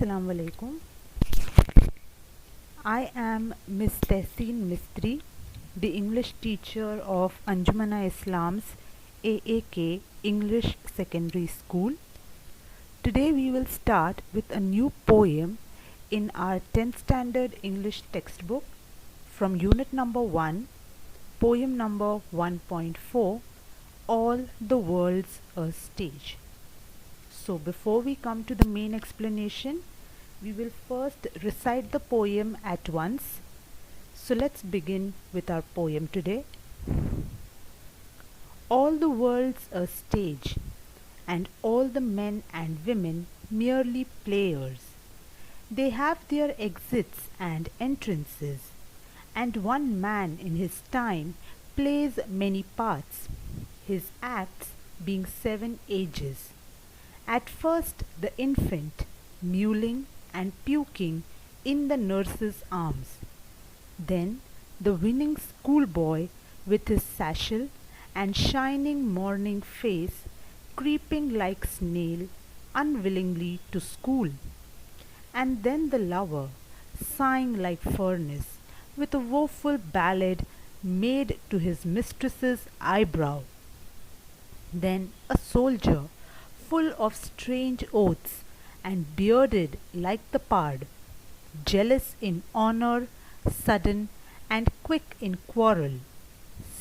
Assalamu alaikum. I am Ms.Tehseen Mistry, the English teacher of Anjumana Islam's A.A.K English Secondary School. Today we will start with a new poem in our 10th standard English textbook from unit number 1, poem number 1.4, All the World's a Stage. So before we come to the main explanation, we will first recite the poem at once. So let's begin with our poem today. All the world's a stage, and all the men and women merely players. They have their exits and entrances, and one man in his time plays many parts, his acts being 7 ages. At first the infant, mewling and puking in the nurse's arms. Then the winning schoolboy with his satchel and shining morning face creeping like snail unwillingly to school. And then the lover, sighing like furnace, with a woeful ballad made to his mistress's eyebrow. Then a soldier, full of strange oaths, and bearded like the pard, jealous in honour, sudden and quick in quarrel,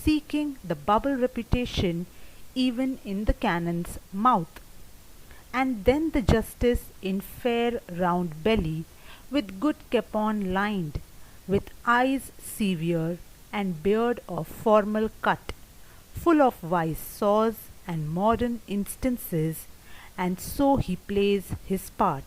seeking the bubble reputation even in the cannon's mouth. And then the justice in fair round belly, with good capon lined, with eyes severe and beard of formal cut, full of wise saws and modern instances, and so he plays his part.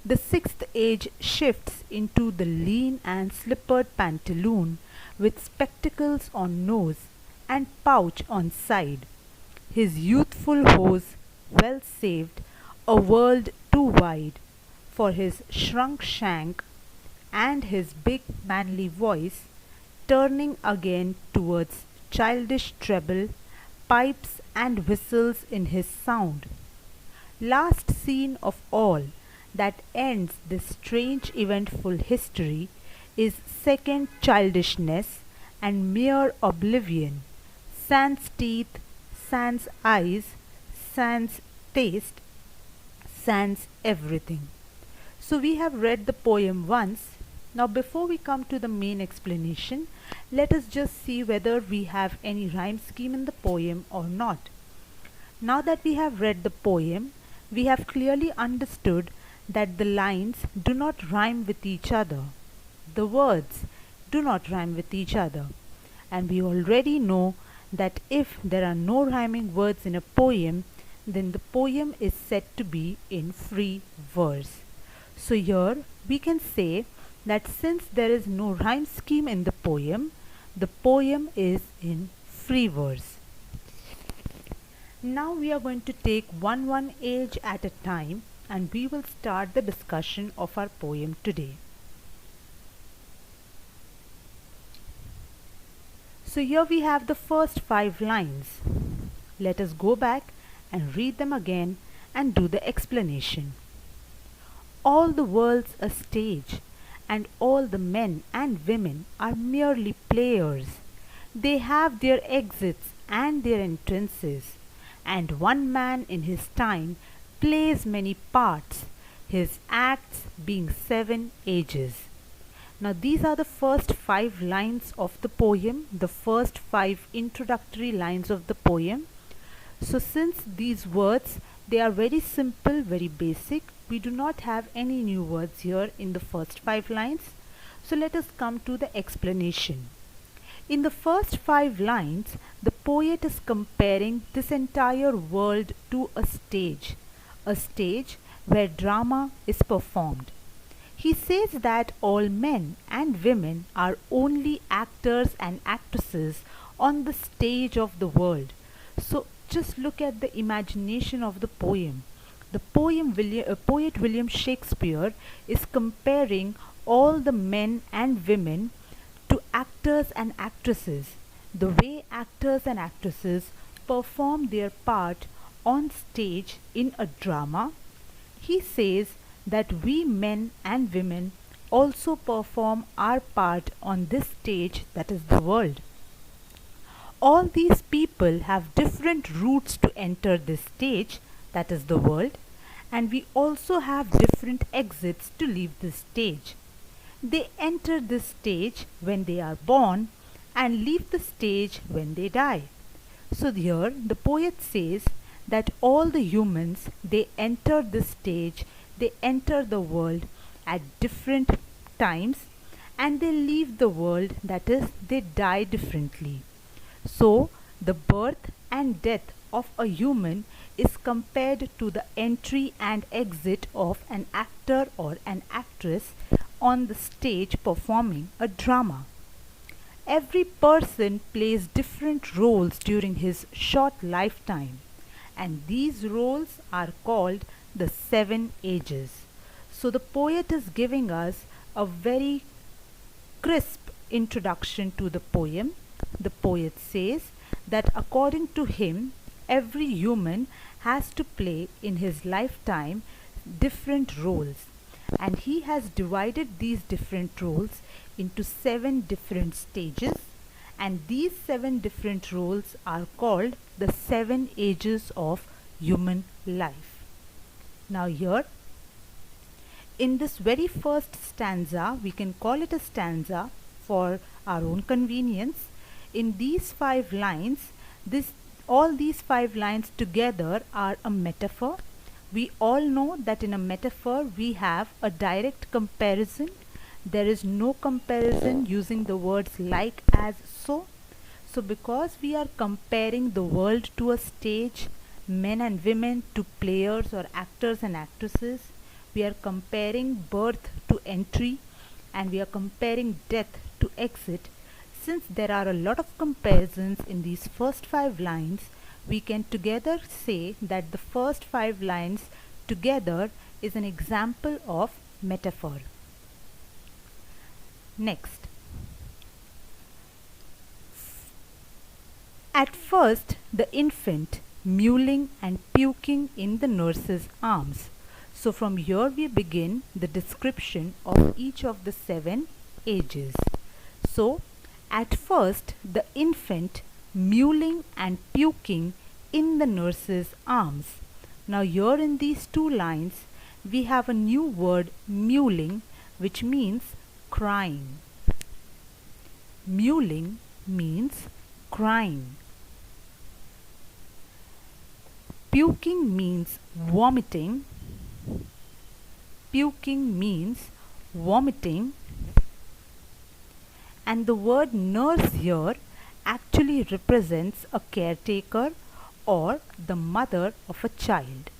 The 6th age shifts into the lean and slippered pantaloon, with spectacles on nose and pouch on side, his youthful hose well saved, a world too wide for his shrunk shank, and his big manly voice turning again towards childish treble, pipes and whistles in his sound. Last scene of all that ends this strange eventful history is second childishness and mere oblivion, sans teeth, sans eyes, sans taste, sans everything. So we have read the poem once. Now before we come to the main explanation, let us just see whether we have any rhyme scheme in the poem or not. Now that we have read the poem, we have clearly understood that the lines do not rhyme with each other. The words do not rhyme with each other. And we already know that if there are no rhyming words in a poem, then the poem is said to be in free verse. So here we can say that since there is no rhyme scheme in the poem is in free verse. Now we are going to take one age at a time, and we will start the discussion of our poem today. So here we have the first 5 lines. Let us go back and read them again and do the explanation. All the world's a stage, and all the men and women are merely players. They have their exits and their entrances, and one man in his time plays many parts, his acts being 7 ages. Now these are the first 5 lines of the poem, the first 5 introductory lines of the poem. So since these words, they are very simple, very basic, we do not have any new words here in the first 5 lines. So let us come to the explanation. In the first 5 lines, the poet is comparing this entire world to a stage where drama is performed. He says that all men and women are only actors and actresses on the stage of the world. So just look at the imagination of the poem. The poet William Shakespeare is comparing all the men and women to actors and actresses, the way actors and actresses perform their part on stage in a drama. He says that we men and women also perform our part on this stage, that is the world. All these people have different routes to enter this stage, that is the world, and we also have different exits to leave this stage. They enter this stage when they are born and leave the stage when they die. So here the poet says that all the humans, they enter this stage, they enter the world at different times and they leave the world, that is they die differently. So the birth and death of a human is compared to the entry and exit of an actor or an actress on the stage performing a drama. Every person plays different roles during his short lifetime, and these roles are called the 7 ages. So the poet is giving us a very crisp introduction to the poem. The poet says that according to him, every human has to play in his lifetime different roles, and he has divided these different roles into 7 different stages, and these 7 different roles are called the 7 ages of human life. Now here in this very first stanza, we can call it a stanza for our own convenience. In these 5 lines, all these 5 lines together are a metaphor. We all know that in a metaphor we have a direct comparison. There is no comparison using the words like, as, so. So because we are comparing the world to a stage, men and women to players or actors and actresses, we are comparing birth to entry, and we are comparing death to exit. Since there are a lot of comparisons in these first 5 lines, we can together say that the first 5 lines together is an example of metaphor. Next. At first, the infant mewling and puking in the nurse's arms. So from here we begin the description of each of the 7 ages. So at first, the infant mewling and puking in the nurse's arms. Now here in these 2 lines, we have a new word, mewling, which means crying. Mewling means crying. Puking means vomiting. Puking means vomiting. And the word nurse here actually represents a caretaker or the mother of a child.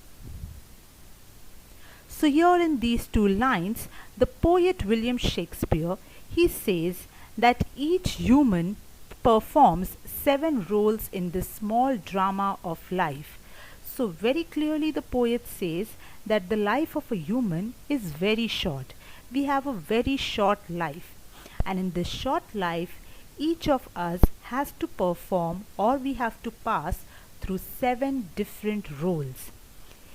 So here in these 2 lines, the poet William Shakespeare, he says that each human performs 7 roles in this small drama of life. So very clearly the poet says that the life of a human is very short. We have a very short life. And in this short life, each of us has to perform, or we have to pass through 7 different roles.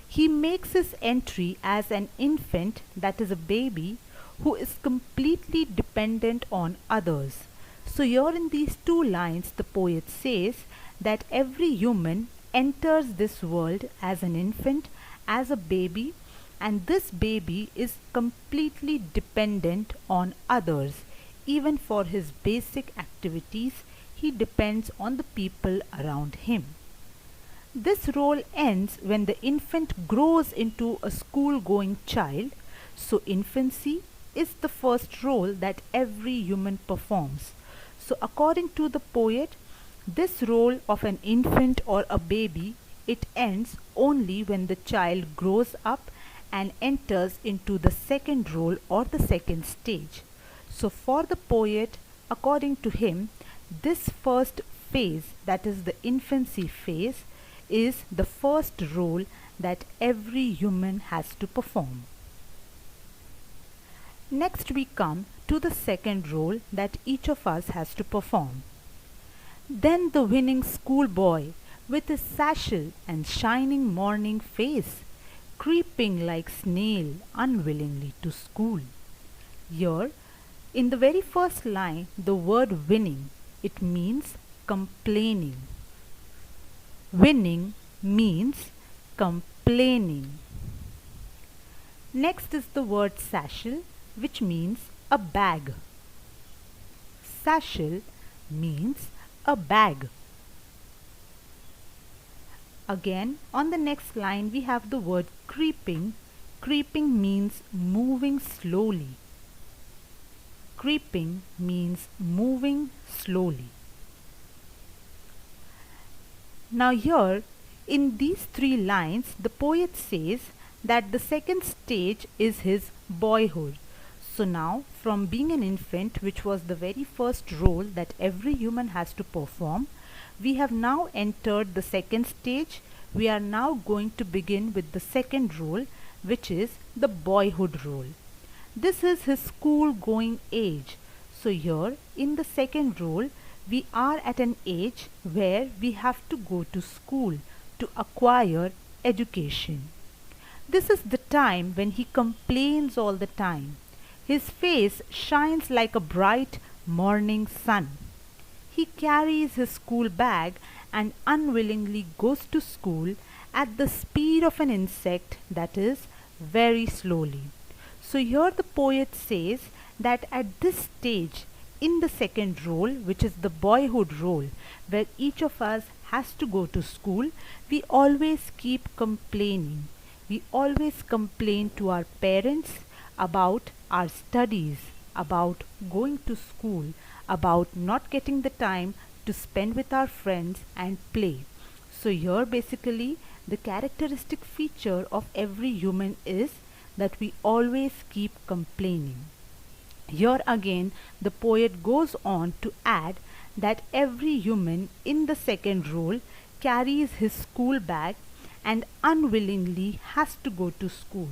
He makes his entry as an infant, that is a baby, who is completely dependent on others. So here in these 2 lines, the poet says that every human enters this world as an infant, as a baby, and this baby is completely dependent on others. Even for his basic activities, he depends on the people around him. This role ends when the infant grows into a school-going child. So infancy is the first role that every human performs. So according to the poet, this role of an infant or a baby, it ends only when the child grows up and enters into the second role or the second stage. So for the poet, according to him, this first phase, that is the infancy phase, is the first role that every human has to perform. Next we come to the second role that each of us has to perform. Then the winning schoolboy, with his satchel and shining morning face, creeping like snail unwillingly to school. Here, in the very first line, the word winning, it means complaining. Winning means complaining. Next is the word satchel, which means a bag. Satchel means a bag. Again, on the next line we have the word creeping. Creeping means moving slowly. Creeping means moving slowly. Now here, in these three lines, the poet says that the second stage is his boyhood. So now, from being an infant, which was the very first role that every human has to perform, we have now entered the second stage. We are now going to begin with the second role, which is the boyhood role. This is his school going age. So here in the second role, we are at an age where we have to go to school to acquire education. This is the time when he complains all the time. His face shines like a bright morning sun. He carries his school bag and unwillingly goes to school at the speed of an insect, that is, very slowly. So here the poet says that at this stage in the second role, which is the boyhood role, where each of us has to go to school, we always keep complaining. We always complain to our parents about our studies, about going to school, about not getting the time to spend with our friends and play. So here basically the characteristic feature of every human is that we always keep complaining. Here again the poet goes on to add that every human in the second role carries his school bag and unwillingly has to go to school.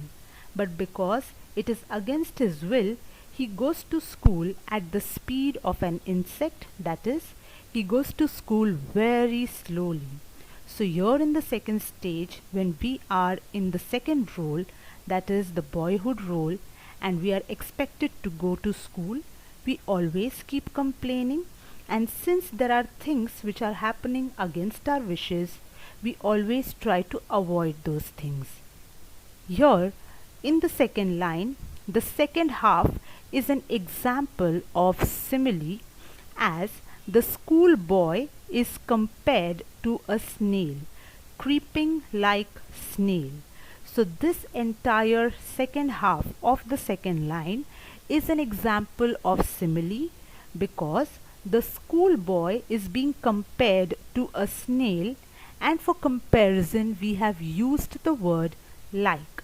But because it is against his will, he goes to school at the speed of an insect, that is, he goes to school very slowly. So here in the second stage, when we are in the second role, that is the boyhood role, and we are expected to go to school, we always keep complaining, and since there are things which are happening against our wishes, we always try to avoid those things. Here in the second line, the second half is an example of simile, as the schoolboy is compared to a snail, creeping like snail. So this entire second half of the second line is an example of simile, because the schoolboy is being compared to a snail, and for comparison we have used the word like.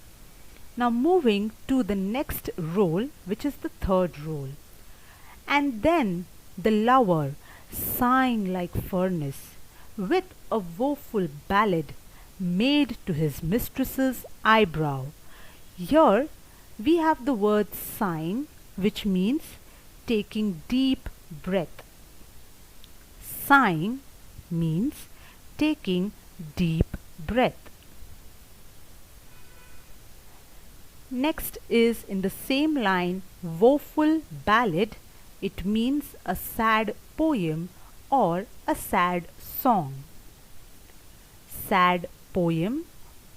Now moving to the next role, which is the third role. And then the lover, sighing like furnace, with a woeful ballad made to his mistress's eyebrow. Here we have the word sighing, which means taking deep breath. Sighing means taking deep breath. Next is in the same line, woeful ballad. It means a sad poem or a sad song. Sad poem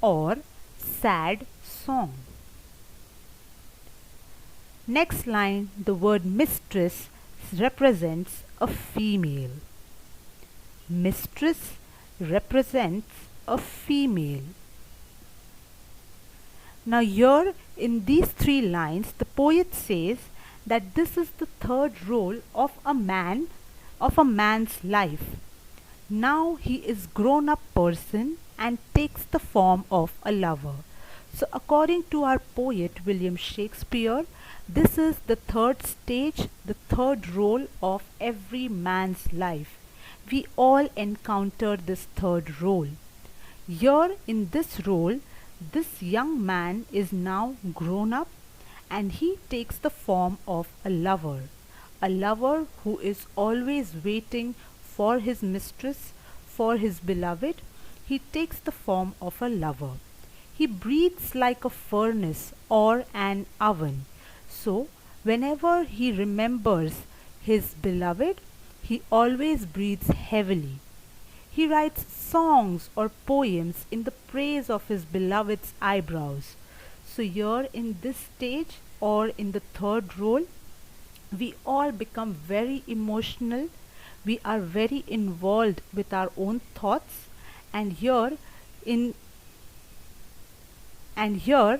or sad song. Next line, the word mistress represents a female. Mistress represents a female. Now here in these three lines, the poet says that this is the third role of a man's life. Now he is grown up person and takes the form of a lover. So according to our poet William Shakespeare, this is the third stage, the third role of every man's life. We all encounter this third role. Here in this role, this young man is now grown up and he takes the form of a lover who is always waiting for his mistress, for his beloved. He takes the form of a lover. He breathes like a furnace or an oven. So, whenever he remembers his beloved, he always breathes heavily. He writes songs or poems in the praise of his beloved's eyebrows. So, here in this stage or in the third role, we all become very emotional. We are very involved with our own thoughts, and in here,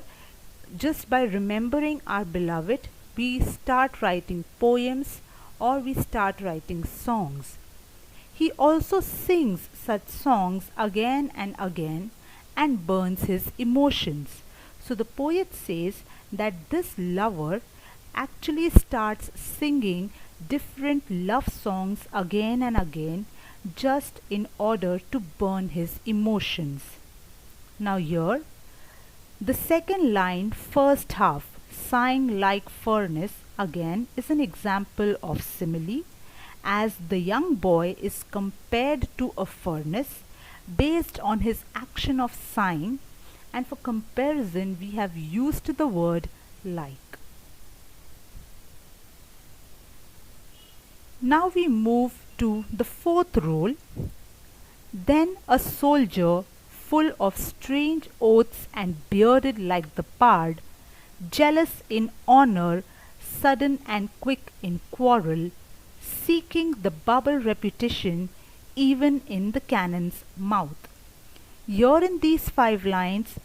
just by remembering our beloved, we start writing poems or we start writing songs. He also sings such songs again and again and burns his emotions. So the poet says that this lover actually starts singing different love songs again and again just in order to burn his emotions. Now here, the second line, first half, sighing like furnace, again is an example of simile, as the young boy is compared to a furnace based on his action of sighing, and for comparison we have used the word like. Now we move to the fourth role. Then a soldier full of strange oaths and bearded like the pard, jealous in honor, sudden and quick in quarrel, seeking the bubble repetition even in the cannon's mouth. Here in these 5 lines,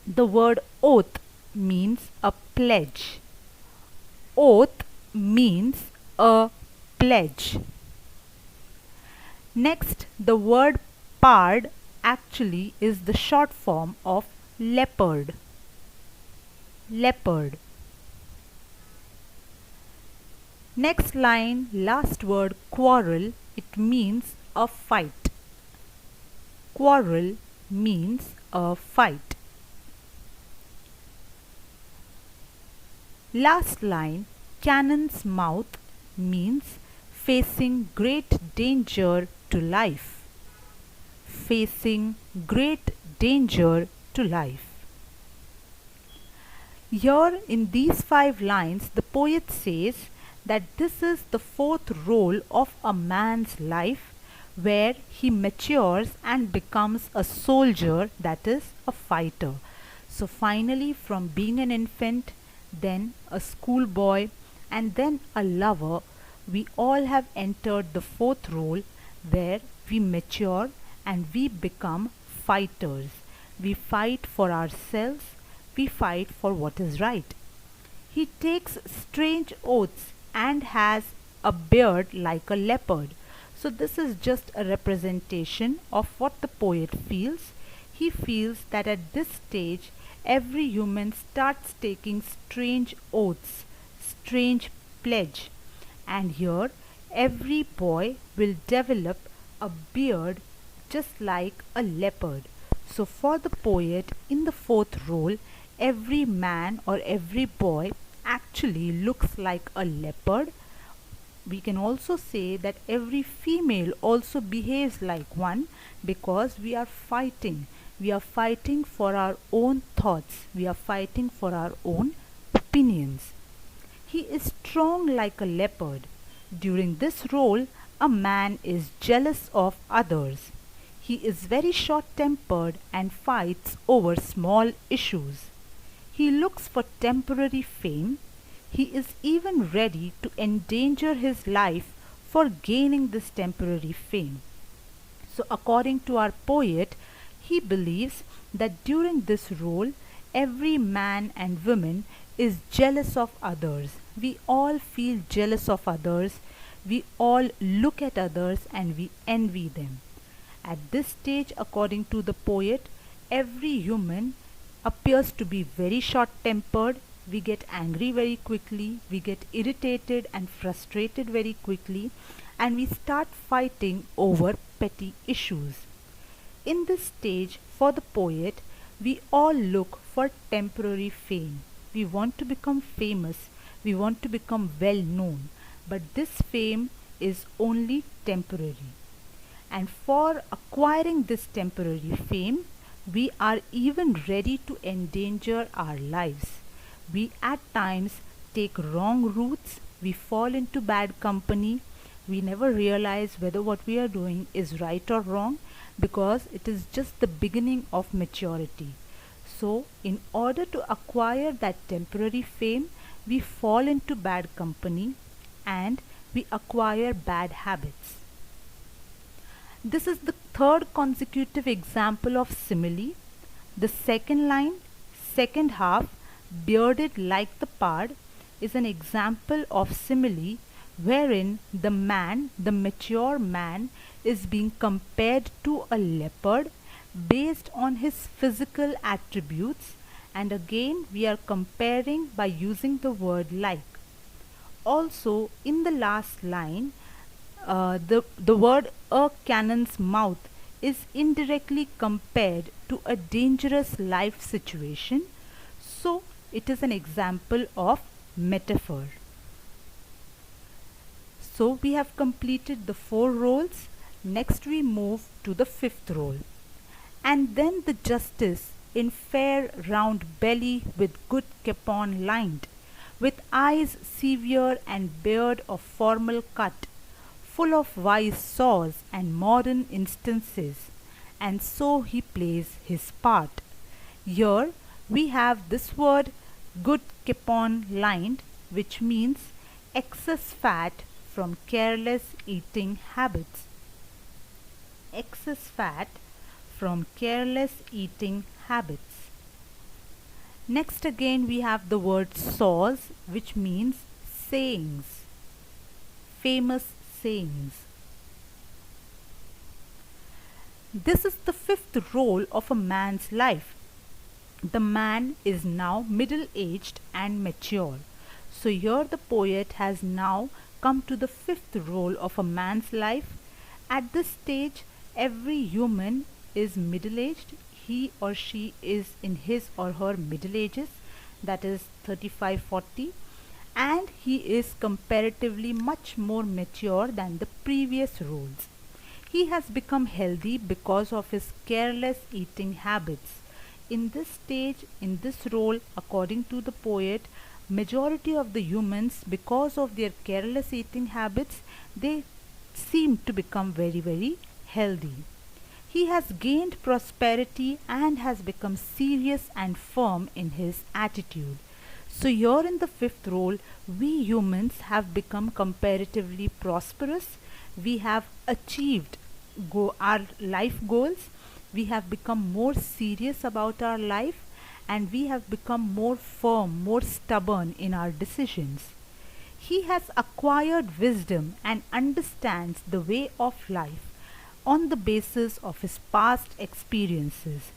the word oath means a pledge. Oath means a pledge. Next, the word pard actually is the short form of leopard. Leopard. Next line, last word quarrel, it means a fight. Quarrel means a fight. Last line, cannon's mouth, means facing great danger to life. Facing great danger to life. Here in these 5 lines, the poet says that this is the fourth role of a man's life, where he matures and becomes a soldier, that is a fighter. So finally, from being an infant, then a schoolboy, and then a lover, we all have entered the fourth role, where we mature and we become fighters. We fight for ourselves. We fight for what is right. He takes strange oaths and has a beard like a leopard. So this is just a representation of what the poet feels. He feels that at this stage, every human starts taking strange oaths, strange pledge. And here, every boy will develop a beard just like a leopard. So for the poet, in the fourth role, every man or every boy actually looks like a leopard. We can also say that every female also behaves like one, because we are fighting. We are fighting for our own thoughts. We are fighting for our own opinions. He is strong like a leopard. During this role, a man is jealous of others. He is very short-tempered and fights over small issues. He looks for temporary fame. He is even ready to endanger his life for gaining this temporary fame. So according to our poet, he believes that during this role, every man and woman is jealous of others. We all feel jealous of others. We all look at others and we envy them. At this stage, according to the poet, every human appears to be very short-tempered. We get angry very quickly, we get irritated and frustrated very quickly, and we start fighting over petty issues. In this stage, for the poet, we all look for temporary fame. We want to become famous, we want to become well known, but this fame is only temporary. And for acquiring this temporary fame, We are even ready to endanger our lives. We at times take wrong routes, we fall into bad company, we never realize whether what we are doing is right or wrong because it is just the beginning of maturity. So, in order to acquire that temporary fame, we fall into bad company and we acquire bad habits. This is the third consecutive example of simile. The second line, second half, bearded like the pard, is an example of simile wherein the man, the mature man, is being compared to a leopard based on his physical attributes, and again we are comparing by using the word like. Also, in the last line, the word a cannon's mouth is indirectly compared to a dangerous life situation, so it is an example of metaphor. So we have completed the 4 roles. Next we move to the 5th role. And then the justice in fair round belly with good capon lined, with eyes severe and beard of formal cut, full of wise saws and modern instances, and so he plays his part. Here we have this word good capon lined, which means excess fat from careless eating habits. Excess fat from careless eating habits. Next again we have the word saws, which means sayings, famous sayings. This is the 5th role of a man's life. The man is now middle-aged and mature. So here the poet has now come to the 5th role of a man's life. At this stage, every human is middle-aged. He or she is in his or her middle ages, that is 35-40, and he is comparatively much more mature than the previous roles. He has become healthy because of his careless eating habits. In this stage, in this role, according to the poet, majority of the humans, because of their careless eating habits, they seem to become very, very healthy. He has gained prosperity and has become serious and firm in his attitude. So here in the 5th role, we humans have become comparatively prosperous. We have achieved our life goals. We have become more serious about our life, and we have become more firm, more stubborn in our decisions. He has acquired wisdom and understands the way of life on the basis of his past experiences.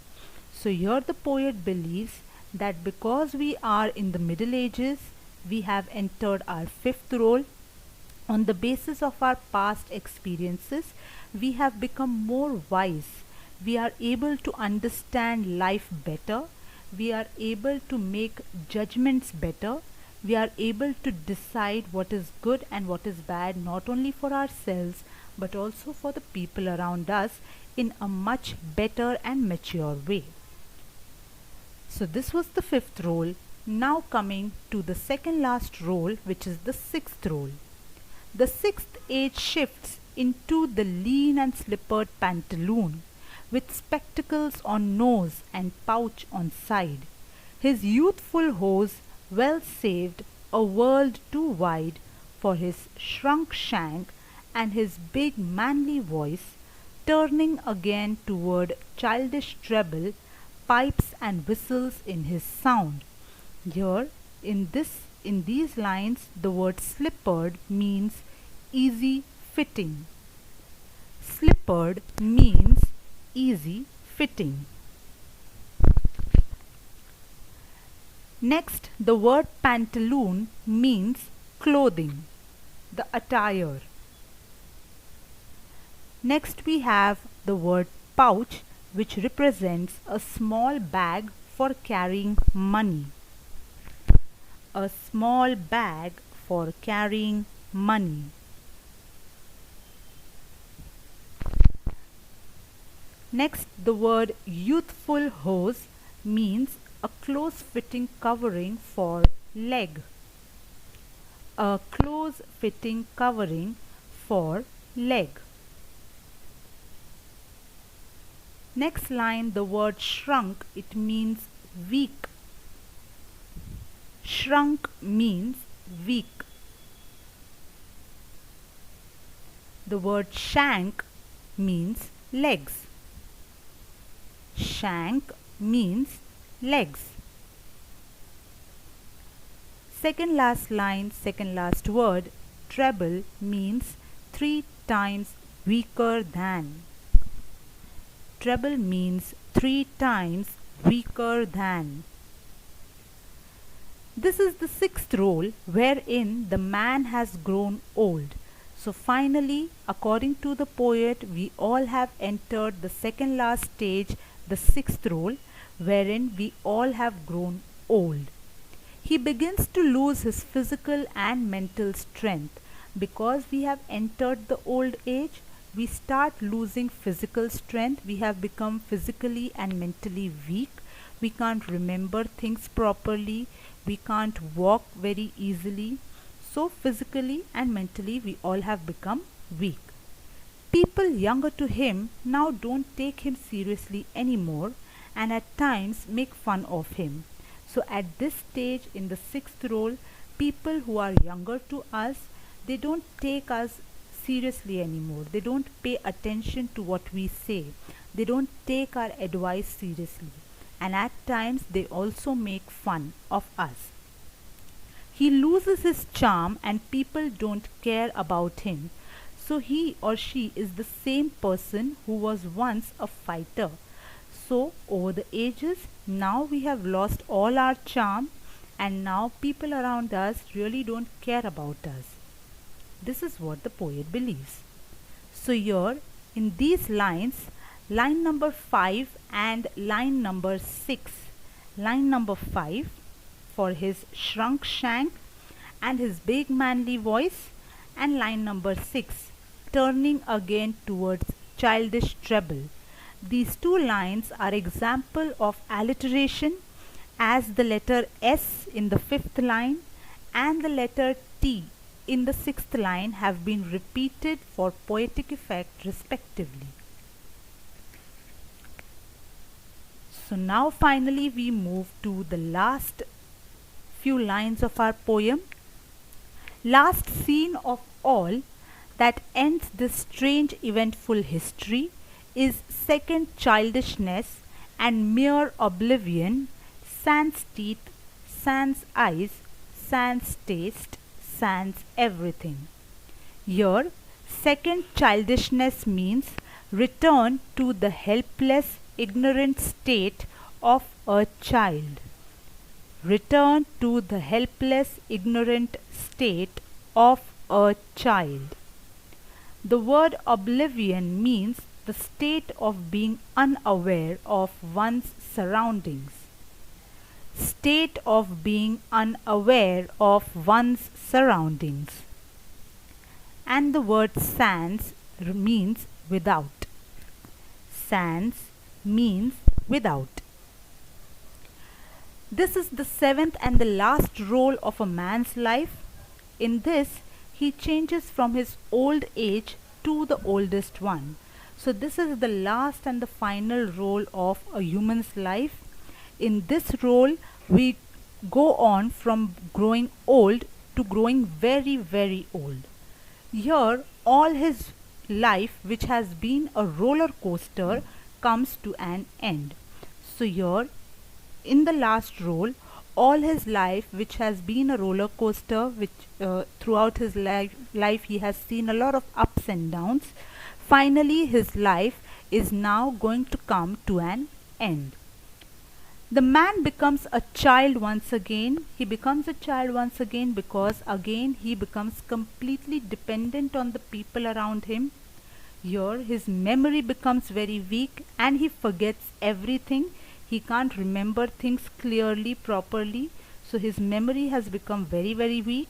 So here the poet believes that because we are in the Middle Ages, we have entered our 5th role. On the basis of our past experiences, we have become more wise. We are able to understand life better. We are able to make judgments better. We are able to decide what is good and what is bad, not only for ourselves but also for the people around us in a much better and mature way. So this was the 5th role. Now coming to the second last role, which is the 6th role. The 6th age shifts into the lean and slippered pantaloon, with spectacles on nose and pouch on side. His youthful hose well saved, a world too wide for his shrunk shank, and his big manly voice, turning again toward childish treble, pipes and whistles in his sound. Here, in these lines, the word slippered means easy fitting. Slippered means easy fitting. Next, the word pantaloon means clothing, the attire. Next we have the word pouch, which represents a small bag for carrying money. A small bag for carrying money. Next, the word youthful hose means a close-fitting covering for leg. A close-fitting covering for leg. Next line, the word shrunk, it means weak. Shrunk means weak. The word shank means legs. Shank means legs. Second last line, second last word, treble means 3 times weaker than. Treble means 3 times weaker than. This is the 6th role wherein the man has grown old. So finally, according to the poet, we all have entered the second last stage, the 6th role, wherein we all have grown old. He begins to lose his physical and mental strength. Because we have entered the old age, we start losing physical strength. We have become physically and mentally weak. We can't remember things properly. We can't walk very easily. So physically and mentally we all have become weak. People younger to him now don't take him seriously anymore and at times make fun of him. So at this stage in the 6th role, people who are younger to us, they don't take us seriously anymore. They don't pay attention to what we say. They don't take our advice seriously. And at times they also make fun of us. He loses his charm and people don't care about him. So he or she is the same person who was once a fighter. So over the ages, now we have lost all our charm and now people around us really don't care about us. This is what the poet believes. So here in these lines, line number 5 and line number 6. Line number 5 for his shrunk shank and his big manly voice, and line number 6 turning again towards childish treble. These 2 lines are example of alliteration, as the letter S in the 5th line and the letter T in the 6th line have been repeated for poetic effect respectively. So now finally we move to the last few lines of our poem. Last scene of all that ends this strange eventful history is second childishness and mere oblivion, sans teeth, sans eyes, sans taste, sans everything. Here, second childishness means return to the helpless, ignorant state of a child. Return to the helpless, ignorant state of a child. The word oblivion means the state of being unaware of one's surroundings. State of being unaware of one's surroundings. And the word sans means without. Sans means without. This is the 7th and the last role of a man's life. In this, he changes from his old age to the oldest one. So this is the last and the final role of a human's life. In this role, we go on from growing old to growing very, very old. Here, all his life, which has been a roller coaster, comes to an end. So here, in the last role, all his life, which has been a roller coaster, which throughout his life he has seen a lot of ups and downs, finally his life is now going to come to an end. The man becomes a child once again. He becomes a child once again because again he becomes completely dependent on the people around him. Here his memory becomes very weak and he forgets everything. He can't remember things clearly, properly. So his memory has become very, very weak.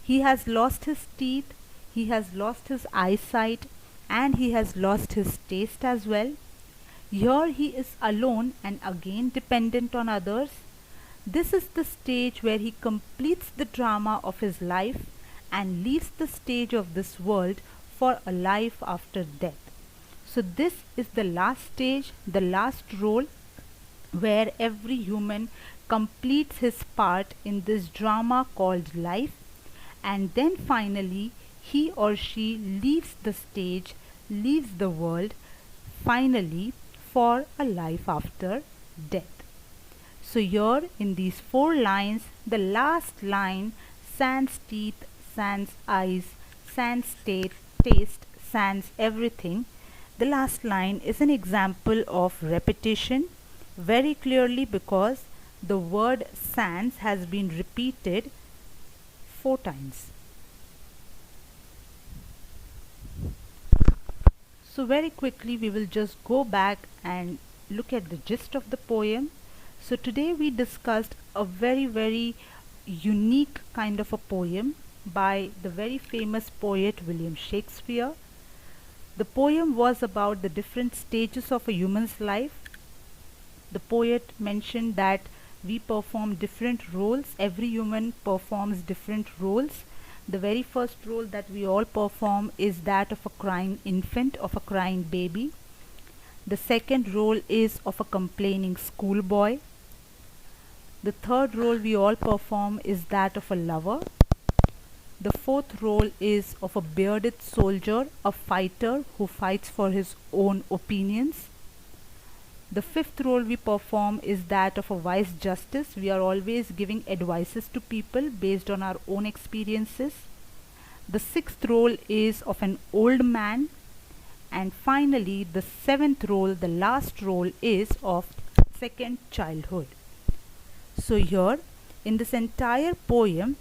He has lost his teeth, he has lost his eyesight, and he has lost his taste as well. Here he is alone and again dependent on others. This is the stage where he completes the drama of his life and leaves the stage of this world for a life after death. So this is the last stage, the last role, where every human completes his part in this drama called life, and then finally he or she leaves the stage, leaves the world, finally for a life after death. So here in these 4 lines, the last line, sans teeth, sans eyes, sans taste, sans everything, the last line is an example of repetition very clearly because the word sans has been repeated 4 times. So very quickly we will just go back and look at the gist of the poem. So today we discussed a very unique kind of a poem by the very famous poet William Shakespeare. The poem was about the different stages of a human's life. The poet mentioned that we perform different roles. Every human performs different roles. The very first role that we all perform is that of a crying infant, of a crying baby. The second role is of a complaining schoolboy. The third role we all perform is that of a lover. The fourth role is of a bearded soldier, a fighter who fights for his own opinions. The fifth role we perform is that of a wise justice. We are always giving advices to people based on our own experiences. The sixth role is of an old man. And finally, the seventh role, the last role, is of second childhood. So here, in this entire poem,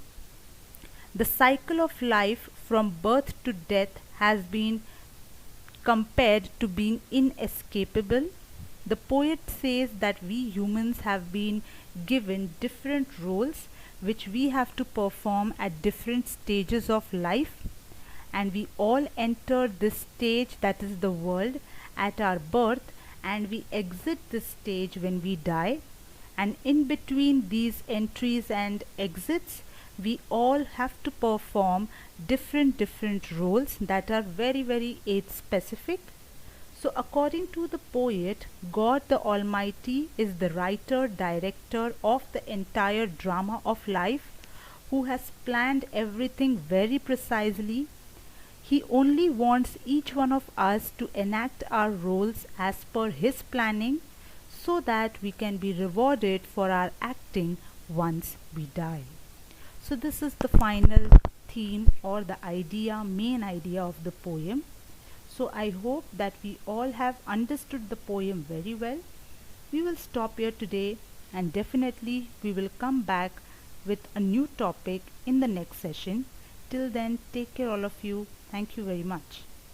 the cycle of life from birth to death has been compared to being inescapable. The poet says that we humans have been given different roles which we have to perform at different stages of life, and we all enter this stage, that is the world, at our birth, and we exit this stage when we die. And in between these entries and exits, we all have to perform different roles that are very age specific. So according to the poet, God the Almighty is the writer, director of the entire drama of life, who has planned everything very precisely. He only wants each one of us to enact our roles as per his planning, so that we can be rewarded for our acting once we die. So this is the final theme or the main idea of the poem. So I hope that we all have understood the poem very well. We will stop here today, and definitely we will come back with a new topic in the next session. Till then, take care all of you. Thank you very much.